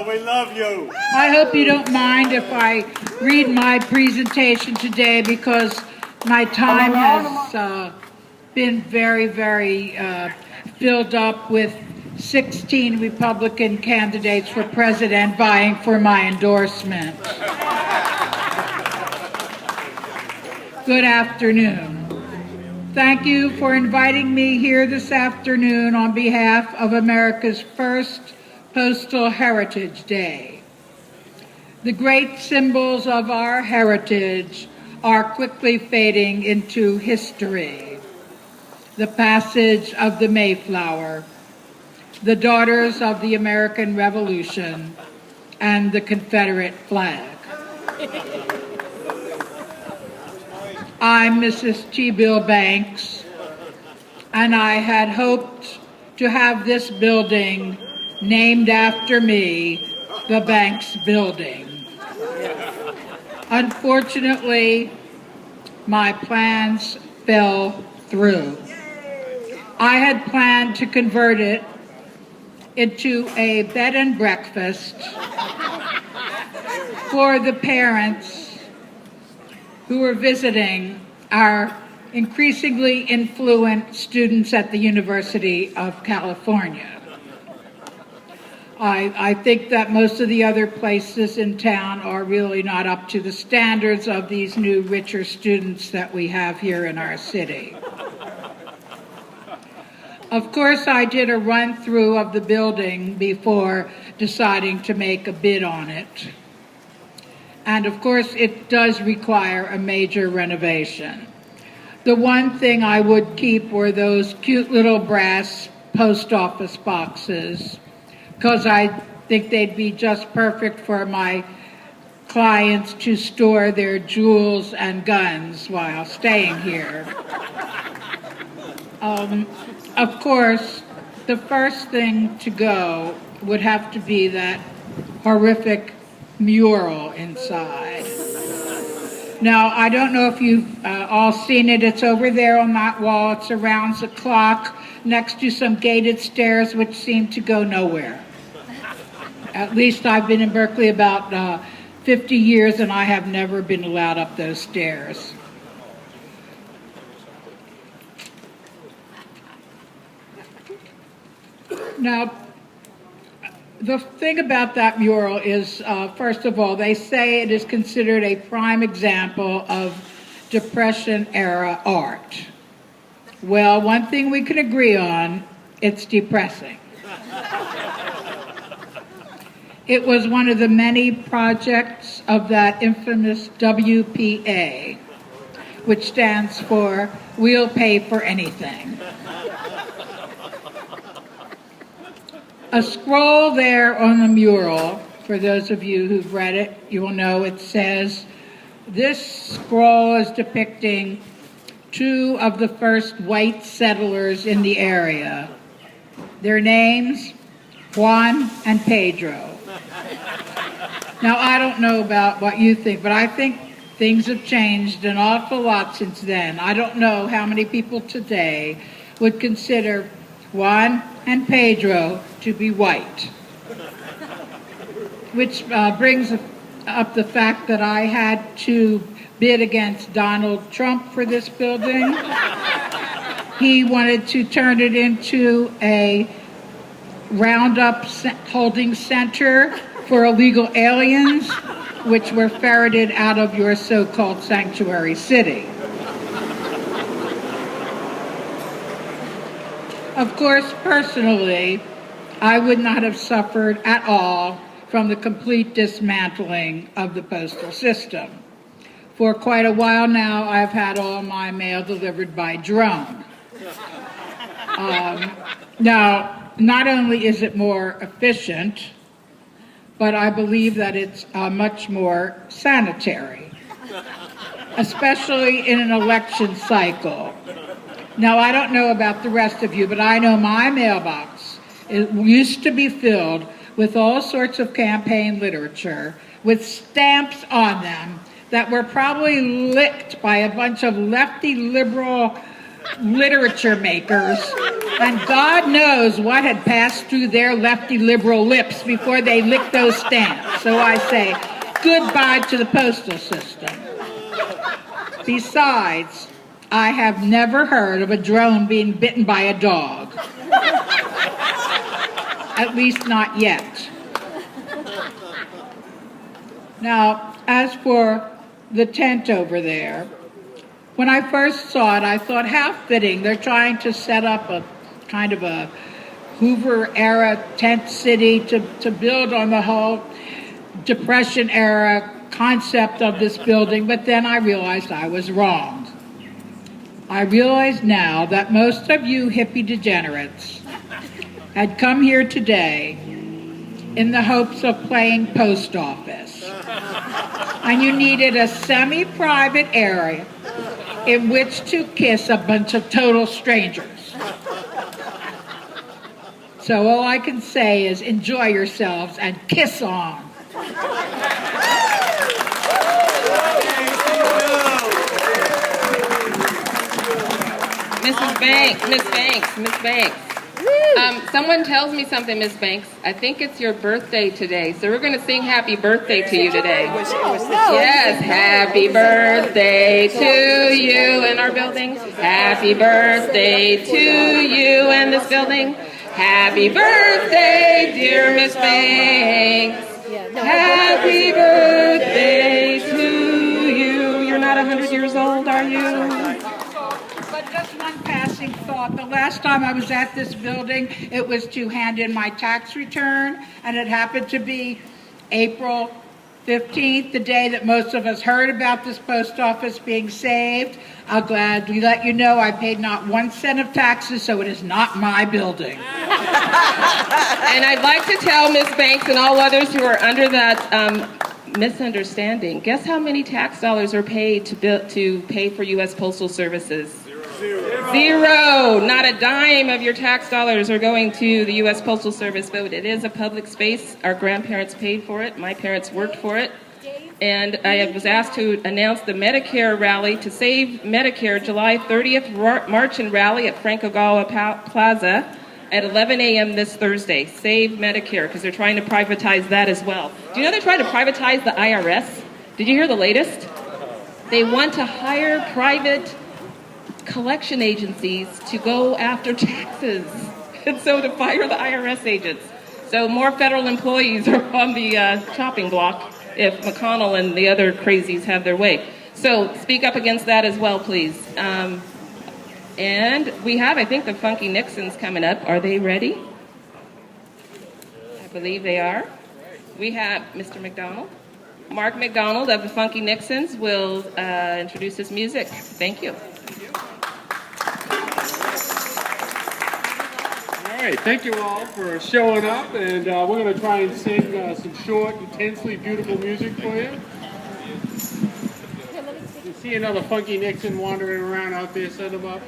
we love you. I hope you don't mind if I read my presentation today because my time has been very filled up with 16 Republican candidates for president vying for my endorsement. Good afternoon. Thank you for inviting me here this afternoon on behalf of America's first Postal Heritage Day. The great symbols of our heritage are quickly fading into history. The passage of the Mayflower, the daughters of the American Revolution, and the Confederate flag. I'm Mrs. T. Bill Banks, and I had hoped to have this building named after me, the Banks Building. Unfortunately, my plans fell through. I had planned to convert it into a bed and breakfast for the parents who were visiting our increasingly influent students at the University of California. I think that most of the other places in town are really not up to the standards of these new, richer students that we have here in our city. Of course, I did a run-through of the building before deciding to make a bid on it. And of course, it does require a major renovation. The one thing I would keep were those cute little brass post office boxes, because I think they'd be just perfect for my clients to store their jewels and guns while staying here. Of course, the first thing to go would have to be that horrific mural inside. Now, I don't know if you've all seen it. It's over there on that wall. It surrounds a clock next to some gated stairs which seem to go nowhere. At least I've been in Berkeley about 50 years and I have never been allowed up those stairs. Now, the thing about that mural is, first of all, they say it is considered a prime example of Depression-era art. Well, one thing we can agree on, it's depressing. It was one of the many projects of that infamous WPA, which stands for We'll Pay for Anything. A scroll there on the mural, for those of you who've read it, you will know it says, this scroll is depicting two of the first white settlers in the area. Their names, Juan and Pedro. Now, I don't know about what you think, but I think things have changed an awful lot since then. I don't know how many people today would consider Juan and Pedro to be white, which brings up the fact that I had to bid against Donald Trump for this building. He wanted to turn it into a roundup holding center for illegal aliens, which were ferreted out of your so-called sanctuary city. Of course, personally, I would not have suffered at all from the complete dismantling of the postal system. For quite a while now, I've had all my mail delivered by drone. Now, not only is it more efficient, but I believe that it's much more sanitary, especially in an election cycle. Now, I don't know about the rest of you, but I know my mailbox used to be filled with all sorts of campaign literature with stamps on them that were probably licked by a bunch of lefty liberal literature makers, and God knows what had passed through their lefty liberal lips before they licked those stamps. So I say, goodbye to the postal system. Besides, I have never heard of a drone being bitten by a dog. At least not yet. Now, as for the tent over there, when I first saw it, I thought, how fitting. They're trying to set up a kind of a Hoover-era tent city to build on the whole Depression-era concept of this building, but then I realized I was wrong. I realize now that most of you hippie degenerates had come here today in the hopes of playing post office. And you needed a semi-private area in which to kiss a bunch of total strangers. So all I can say is enjoy yourselves and kiss on. Miss Banks. Someone tells me something, Miss Banks. I think it's your birthday today, so we're going to sing happy birthday to you today. Yes, happy birthday to you in our building. Happy birthday to you in this building. Happy birthday, dear Miss Banks. Happy birthday to you. You're not 100 years old, are you? But just one passing thought. The last time I was at this building, it was to hand in my tax return, and it happened to be April 15th, the day that most of us heard about this post office being saved. I'll gladly let you know I paid not 1 cent of taxes, so it is not my building. And I'd like to tell Ms. Banks and all others who are under that misunderstanding, guess how many tax dollars are paid to pay for U.S. Postal Services? Zero. Not a dime of your tax dollars are going to the U.S. Postal Service, but it is a public space. Our grandparents paid for it. My parents worked for it. And I was asked to announce the Medicare rally to save Medicare, July 30th March and rally at Frank Ogawa Plaza at 11 a.m. this Thursday. Save Medicare, because they're trying to privatize that as well. Do you know they're trying to privatize the IRS? Did you hear the latest? They want to hire private collection agencies to go after taxes, and so to fire the IRS agents. So more federal employees are on the chopping block if McConnell and the other crazies have their way. So speak up against that as well, please. And we have, I think, the Funky Nixons coming up. Are they ready? I believe they are. We have Mr. McDonald. Mark McDonald of the Funky Nixons will introduce his music. Thank you. All right, thank you all for showing up, and we're going to try and sing some short, intensely beautiful music for you. You see another Funky Nixon wandering around out there, set him up.